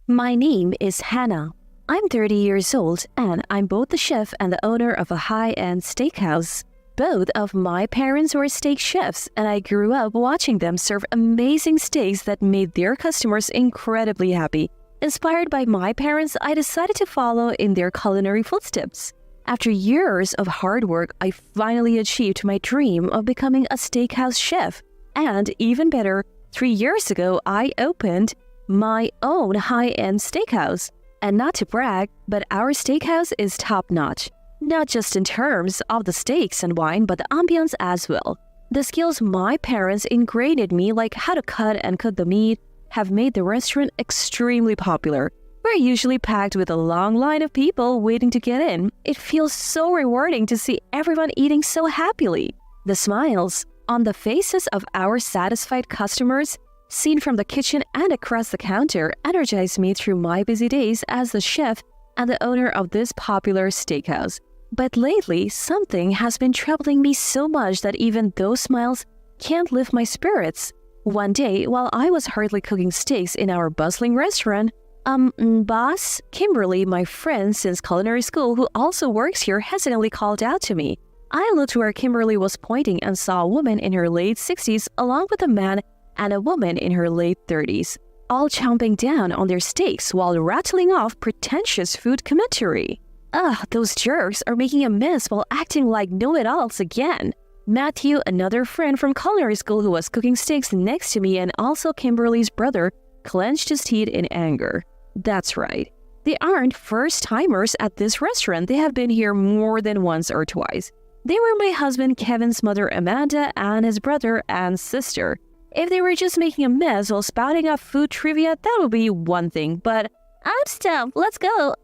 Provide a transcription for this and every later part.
My name is Hannah. I'm 30 years old and I'm both the chef and the owner of a high-end steakhouse. Both of my parents were steak chefs and I grew up watching them serve amazing steaks that made their customers incredibly happy. Inspired by my parents, I decided to follow in their culinary footsteps. After years of hard work, I finally achieved my dream of becoming a steakhouse chef. And even better, 3 years ago, I opened my own high-end steakhouse. And not to brag, but our steakhouse is top-notch. Not just in terms of the steaks and wine, but the ambience as well. The skills my parents ingrained in me, like how to cut and cook the meat, have made the restaurant extremely popular. We're usually packed with a long line of people waiting to get in. It feels so rewarding to see everyone eating so happily. The smiles on the faces of our satisfied customers, seen from the kitchen and across the counter, energize me through my busy days as the chef and the owner of this popular steakhouse. But lately, something has been troubling me so much that even those smiles can't lift my spirits. One day, while I was hurriedly cooking steaks in our bustling restaurant, boss, Kimberly, my friend since culinary school who also works here, hesitantly called out to me. I looked where Kimberly was pointing and saw a woman in her late 60s along with a man and a woman in her late 30s, all chomping down on their steaks while rattling off pretentious food commentary. Those jerks are making a mess while acting like know-it-alls again. Matthew, another friend from culinary school who was cooking steaks next to me and also Kimberly's brother, clenched his teeth in anger. That's right. They aren't first-timers at this restaurant. They have been here more than once or twice. They were my husband Kevin's mother Amanda and his brother and sister. If they were just making a mess while spouting off food trivia, that would be one thing, but I'm stuffed, let's go.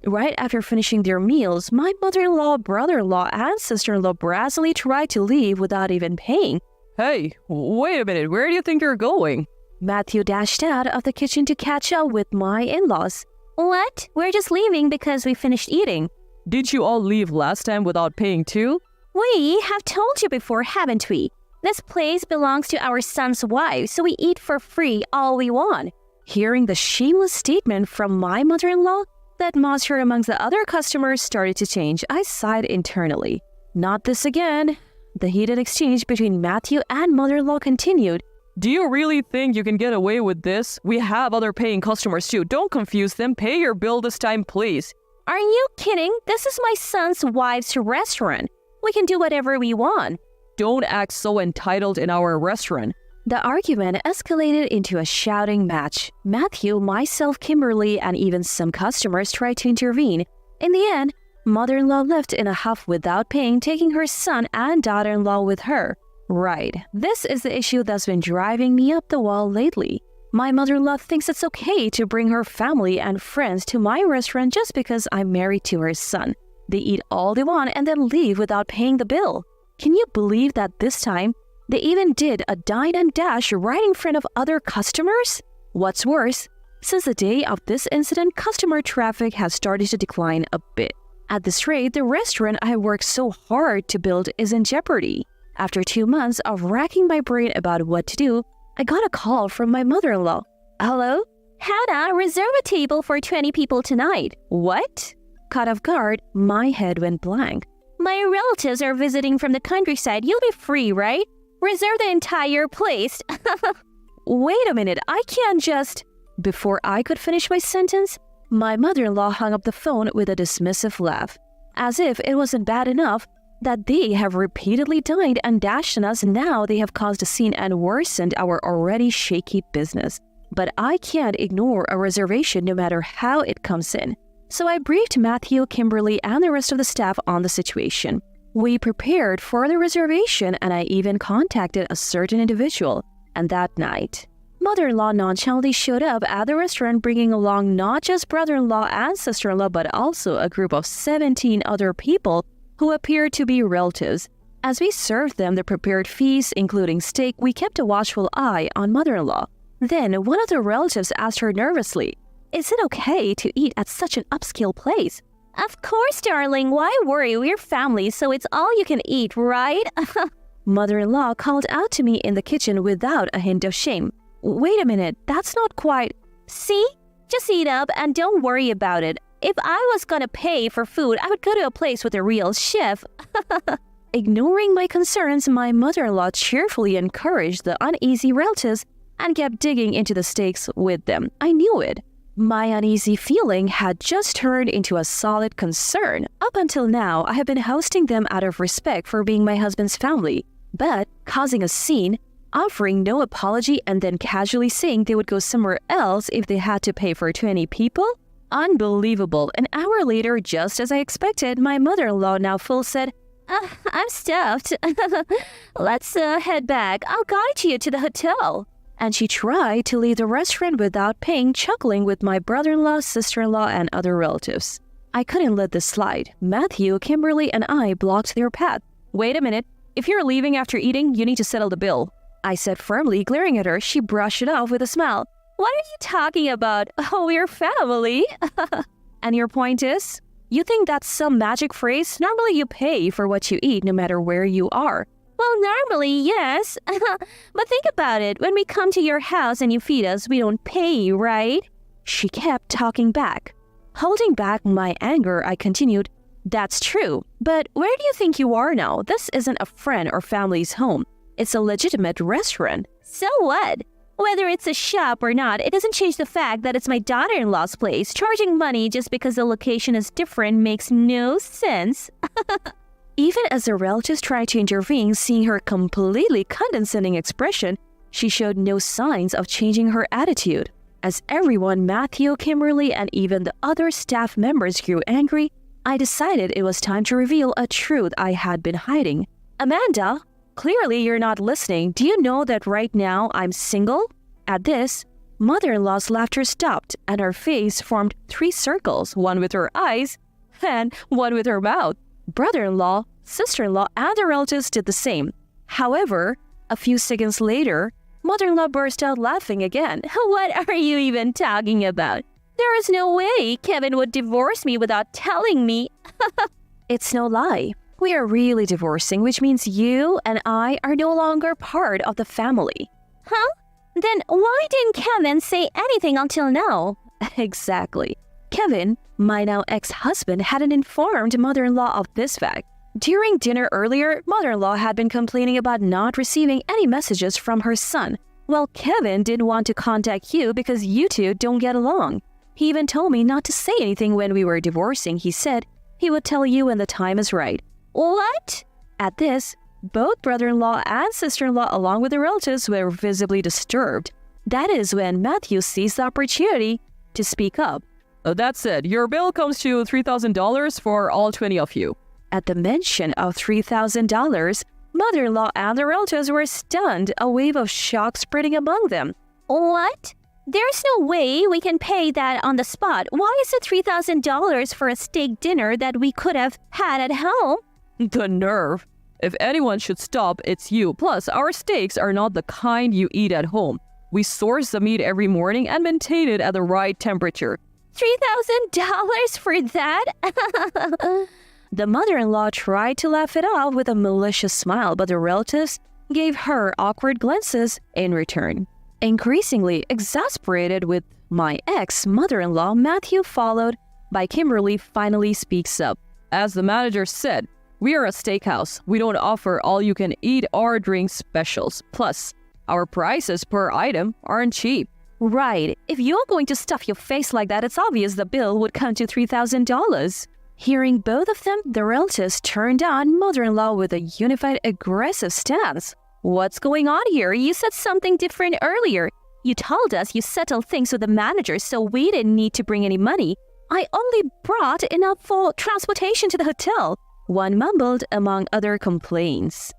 Right after finishing their meals, my mother-in-law, brother-in-law, and sister-in-law brazenly tried to leave without even paying. Hey, wait a minute, where do you think you're going? Matthew dashed out of the kitchen to catch up with my in-laws. What? We're just leaving because we finished eating. Did you all leave last time without paying too? We have told you before, haven't we? This place belongs to our son's wife, so we eat for free all we want. Hearing the shameless statement from my mother-in-law, the atmosphere amongst the other customers started to change. I sighed internally. Not this again. The heated exchange between Matthew and mother-in-law continued. Do you really think you can get away with this? We have other paying customers too. Don't confuse them. Pay your bill this time, please. Are you kidding? This is my son's wife's restaurant. We can do whatever we want. Don't act so entitled in our restaurant. The argument escalated into a shouting match. Matthew, myself, Kimberly, and even some customers tried to intervene. In the end, mother-in-law left in a huff without paying, taking her son and daughter-in-law with her. Right, this is the issue that's been driving me up the wall lately. My mother-in-law thinks it's okay to bring her family and friends to my restaurant just because I'm married to her son. They eat all they want and then leave without paying the bill. Can you believe that this time, they even did a dine and dash right in front of other customers? What's worse, since the day of this incident, customer traffic has started to decline a bit. At this rate, the restaurant I worked so hard to build is in jeopardy. After 2 months of racking my brain about what to do, I got a call from my mother-in-law. Hello? Hannah, reserve a table for 20 people tonight. What? Caught off guard, my head went blank. My relatives are visiting from the countryside. You'll be free, right? Reserve the entire place. Wait a minute, I can't just... Before I could finish my sentence, my mother-in-law hung up the phone with a dismissive laugh. As if it wasn't bad enough that they have repeatedly dined and dashed on us, now they have caused a scene and worsened our already shaky business. But I can't ignore a reservation no matter how it comes in. So I briefed Matthew, Kimberly, and the rest of the staff on the situation. We prepared for the reservation and I even contacted a certain individual. And that night, mother-in-law nonchalantly showed up at the restaurant bringing along not just brother-in-law and sister-in-law but also a group of 17 other people who appeared to be relatives. As we served them the prepared feast, including steak, we kept a watchful eye on mother-in-law. Then one of the relatives asked her nervously, "Is it okay to eat at such an upscale place?" "Of course, darling. Why worry? We're family, so it's all you can eat, right?" Mother-in-law called out to me in the kitchen without a hint of shame. "Wait a minute, that's not quite..." "See? Just eat up and don't worry about it. If I was gonna pay for food, I would go to a place with a real chef. Ignoring my concerns, my mother-in-law cheerfully encouraged the uneasy relatives and kept digging into the steaks with them. I knew it. My uneasy feeling had just turned into a solid concern. Up until now, I have been hosting them out of respect for being my husband's family, but causing a scene, offering no apology and then casually saying they would go somewhere else if they had to pay for 20 people? Unbelievable. An hour later, just as I expected, my mother-in-law, now full, said, I'm stuffed. Let's head back. I'll guide you to the hotel. And she tried to leave the restaurant without paying, chuckling with my brother-in-law, sister-in-law, and other relatives. I couldn't let this slide. Matthew, Kimberly, and I blocked their path. Wait a minute. If you're leaving after eating, you need to settle the bill, I said firmly, glaring at her. She brushed it off with a smile. What are you talking about? Oh, we're family. And your point is? You think that's some magic phrase? Normally you pay for what you eat no matter where you are. Well, normally, yes. But think about it. When we come to your house and you feed us, we don't pay, right? She kept talking back. Holding back my anger, I continued, That's true. But where do you think you are now? This isn't a friend or family's home. It's a legitimate restaurant. So what? Whether it's a shop or not, it doesn't change the fact that it's my daughter-in-law's place. Charging money just because the location is different makes no sense. Even as the relatives tried to intervene, seeing her completely condescending expression, she showed no signs of changing her attitude. As everyone, Matthew, Kimberly, and even the other staff members grew angry, I decided it was time to reveal a truth I had been hiding. Amanda, clearly you're not listening. Do you know that right now I'm single? At this, mother-in-law's laughter stopped and her face formed 3 circles, one with her eyes and one with her mouth. Brother-in-law, sister-in-law, and the relatives did the same. However, a few seconds later, mother-in-law burst out laughing again. What are you even talking about? There is no way Kevin would divorce me without telling me. It's no lie. We are really divorcing, which means you and I are no longer part of the family. Huh? Then why didn't Kevin say anything until now? Exactly. Kevin, my now ex-husband, hadn't informed mother-in-law of this fact. During dinner earlier, mother-in-law had been complaining about not receiving any messages from her son. Well, Kevin didn't want to contact you because you two don't get along. He even told me not to say anything when we were divorcing. He said he would tell you when the time is right. What? At this, both brother-in-law and sister-in-law along with the relatives were visibly disturbed. That is when Matthew seized the opportunity to speak up. That said, your bill comes to $3,000 for all 20 of you. At the mention of $3,000, mother-in-law and the relatives were stunned, a wave of shock spreading among them. What? There's no way we can pay that on the spot. Why is it $3,000 for a steak dinner that we could have had at home? The nerve. If anyone should stop, it's you. Plus, our steaks are not the kind you eat at home. We source the meat every morning and maintain it at the right temperature. $3,000 for that? The mother-in-law tried to laugh it off with a malicious smile, but the relatives gave her awkward glances in return. Increasingly exasperated with my ex-mother-in-law, Matthew, followed by Kimberly, finally speaks up. As the manager said, we are a steakhouse. We don't offer all-you-can-eat or drink specials. Plus, our prices per item aren't cheap. Right. If you're going to stuff your face like that, it's obvious the bill would come to $3,000. Hearing both of them, the relatives turned on mother-in-law with a unified aggressive stance. What's going on here? You said something different earlier. You told us you settled things with the manager, so we didn't need to bring any money. I only brought enough for transportation to the hotel, one mumbled among other complaints.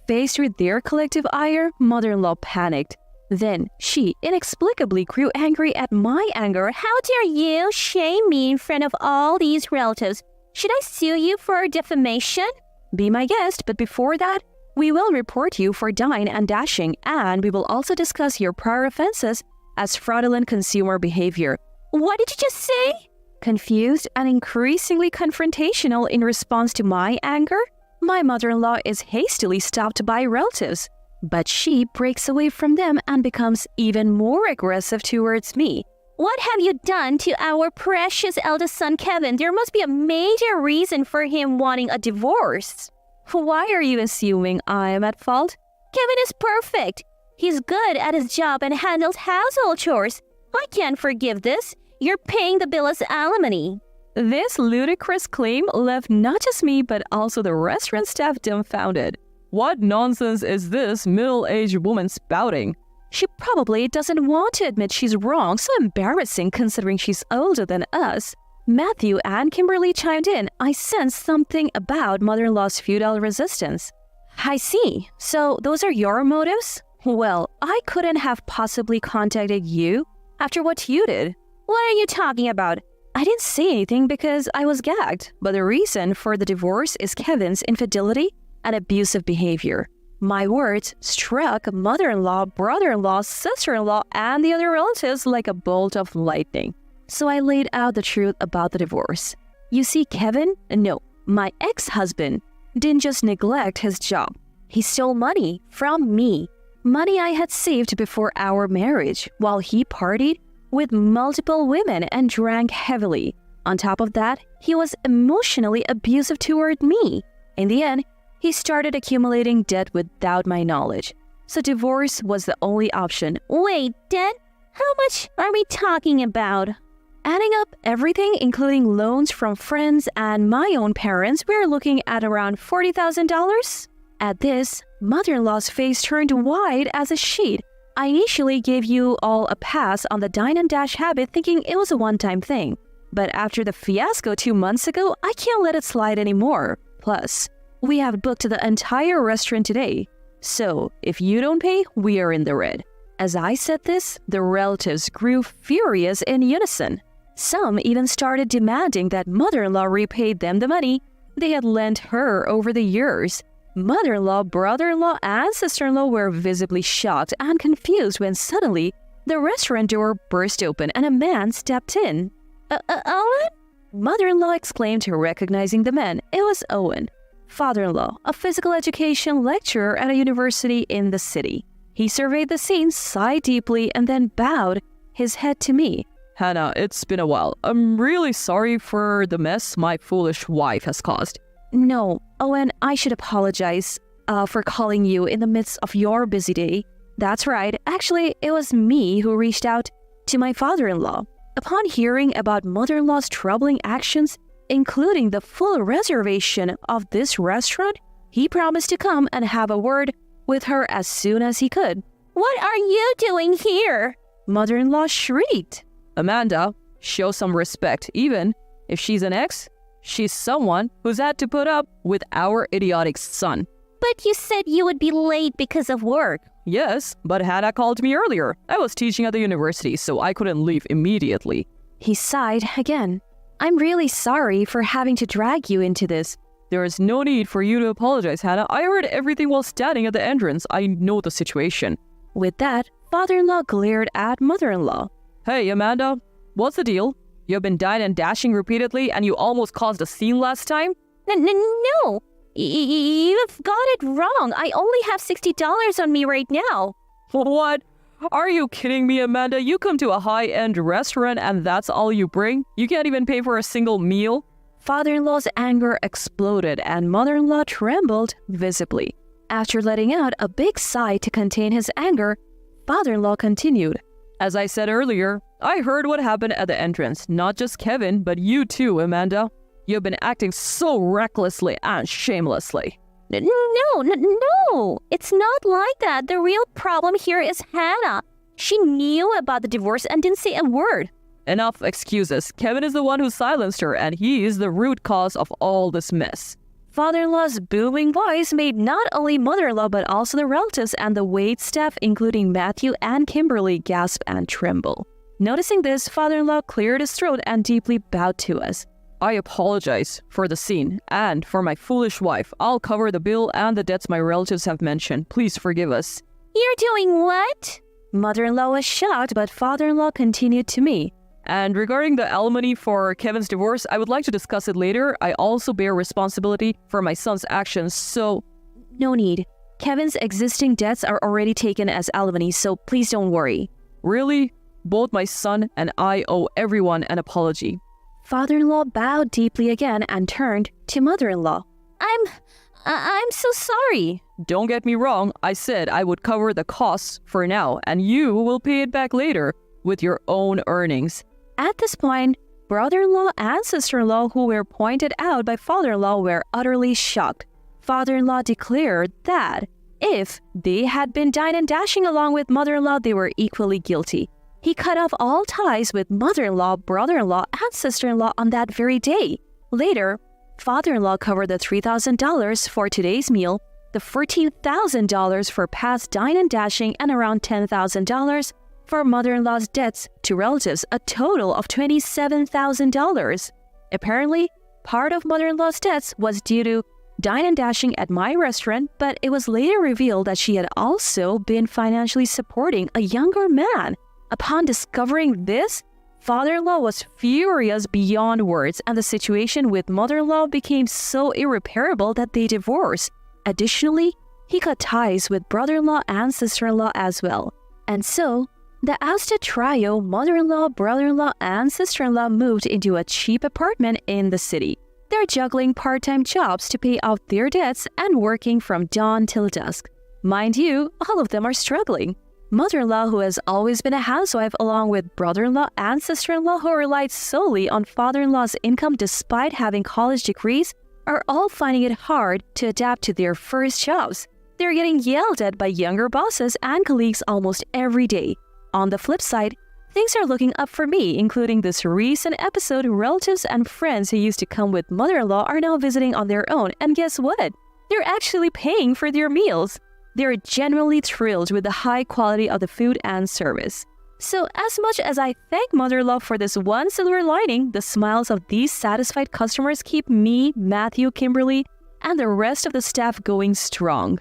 Faced with their collective ire, mother-in-law panicked. Then she inexplicably grew angry at my anger. How dare you shame me in front of all these relatives? Should I sue you for defamation? Be my guest, but before that, we will report you for dine and dashing, and we will also discuss your prior offenses as fraudulent consumer behavior. What did you just say? Confused and increasingly confrontational in response to my anger, my mother-in-law is hastily stopped by relatives, but she breaks away from them and becomes even more aggressive towards me. What have you done to our precious eldest son, Kevin? There must be a major reason for him wanting a divorce. Why are you assuming I am at fault? Kevin is perfect. He's good at his job and handles household chores. I can't forgive this. You're paying the bill as alimony. This ludicrous claim left not just me but also the restaurant staff dumbfounded. What nonsense is this middle-aged woman spouting? She probably doesn't want to admit she's wrong, so embarrassing considering she's older than us. Matthew and Kimberly chimed in. I sensed something about mother-in-law's feudal resistance. I see. So those are your motives? Well, I couldn't have possibly contacted you after what you did. What are you talking about? I didn't say anything because I was gagged, but the reason for the divorce is Kevin's infidelity and abusive behavior. My words struck mother-in-law, brother-in-law, sister-in-law, and the other relatives like a bolt of lightning. So I laid out the truth about the divorce. You see, Kevin, no, my ex-husband, didn't just neglect his job. He stole money from me. Money I had saved before our marriage, while he partied with multiple women and drank heavily. On top of that, he was emotionally abusive toward me. In the end, he started accumulating debt without my knowledge. So divorce was the only option. Wait, debt? How much are we talking about? Adding up everything, including loans from friends and my own parents, we're looking at around $40,000. At this, mother-in-law's face turned wide as a sheet. I initially gave you all a pass on the dine and dash habit thinking it was a one-time thing. But after the fiasco 2 months ago, I can't let it slide anymore. Plus, we have booked the entire restaurant today. So, if you don't pay, we are in the red. As I said this, the relatives grew furious in unison. Some even started demanding that mother-in-law repay them the money they had lent her over the years. Mother-in-law, brother-in-law, and sister-in-law were visibly shocked and confused when suddenly the restaurant door burst open and a man stepped in. Owen? Mother-in-law exclaimed, recognizing the man. It was Owen, father-in-law, a physical education lecturer at a university in the city. He surveyed the scene, sighed deeply, and then bowed his head to me. Hannah, it's been a while. I'm really sorry for the mess my foolish wife has caused. No, Owen, I should apologize for calling you in the midst of your busy day. That's right. Actually, it was me who reached out to my father-in-law. Upon hearing about mother-in-law's troubling actions, including the full reservation of this restaurant, he promised to come and have a word with her as soon as he could. What are you doing here? Mother-in-law shrieked. Amanda, show some respect. Even if she's an ex, she's someone who's had to put up with our idiotic son. But you said you would be late because of work. Yes, but Hannah called me earlier. I was teaching at the university, so I couldn't leave immediately. He sighed again. I'm really sorry for having to drag you into this. There is no need for you to apologize, Hannah. I heard everything while standing at the entrance. I know the situation. With that, father-in-law glared at mother-in-law. Hey, Amanda, what's the deal? You've been dying and dashing repeatedly and you almost caused a scene last time? No, you've got it wrong. I only have $60 on me right now. What? Are you kidding me, Amanda? You come to a high-end restaurant and that's all you bring? You can't even pay for a single meal? Father-in-law's anger exploded and mother-in-law trembled visibly. After letting out a big sigh to contain his anger, father-in-law continued. As I said earlier, I heard what happened at the entrance. Not just Kevin, but you too, Amanda. You've been acting so recklessly and shamelessly. No. It's not like that. The real problem here is Hannah. She knew about the divorce and didn't say a word. Enough excuses. Kevin is the one who silenced her, and he is the root cause of all this mess. Father-in-law's booming voice made not only mother-in-law but also the relatives and the wait staff, including Matthew and Kimberly, gasp and tremble. Noticing this, father-in-law cleared his throat and deeply bowed to us. I apologize for the scene and for my foolish wife. I'll cover the bill and the debts my relatives have mentioned. Please forgive us. You're doing what? Mother-in-law was shocked, but father-in-law continued to me. And regarding the alimony for Kevin's divorce, I would like to discuss it later. I also bear responsibility for my son's actions, so... No need. Kevin's existing debts are already taken as alimony, so please don't worry. Really? Both my son and I owe everyone an apology. Father-in-law bowed deeply again and turned to mother-in-law. I'm so sorry. Don't get me wrong, I said I would cover the costs for now, and you will pay it back later with your own earnings. At this point, brother-in-law and sister-in-law who were pointed out by father-in-law were utterly shocked. Father-in-law declared that if they had been dine and dashing along with mother-in-law, they were equally guilty. He cut off all ties with mother-in-law, brother-in-law, and sister-in-law on that very day. Later, father-in-law covered the $3,000 for today's meal, the $14,000 for past dine and dashing, and around $10,000 for mother-in-law's debts to relatives, a total of $27,000. Apparently, part of mother-in-law's debts was due to dine and dashing at my restaurant, but it was later revealed that she had also been financially supporting a younger man. Upon discovering this, father-in-law was furious beyond words, and the situation with mother-in-law became so irreparable that they divorced. Additionally, he cut ties with brother-in-law and sister-in-law as well. And so, the ousted trio, mother-in-law, brother-in-law, and sister-in-law, moved into a cheap apartment in the city. They're juggling part-time jobs to pay off their debts and working from dawn till dusk. Mind you, all of them are struggling. Mother-in-law, who has always been a housewife, along with brother-in-law and sister-in-law who relied solely on father-in-law's income despite having college degrees, are all finding it hard to adapt to their first jobs. They're getting yelled at by younger bosses and colleagues almost every day. On the flip side, things are looking up for me, including this recent episode. Relatives and friends who used to come with mother-in-law are now visiting on their own, and guess what? They're actually paying for their meals. They're genuinely thrilled with the high quality of the food and service. So as much as I thank mother-in-law for this one silver lining, the smiles of these satisfied customers keep me, Matthew, Kimberly, and the rest of the staff going strong.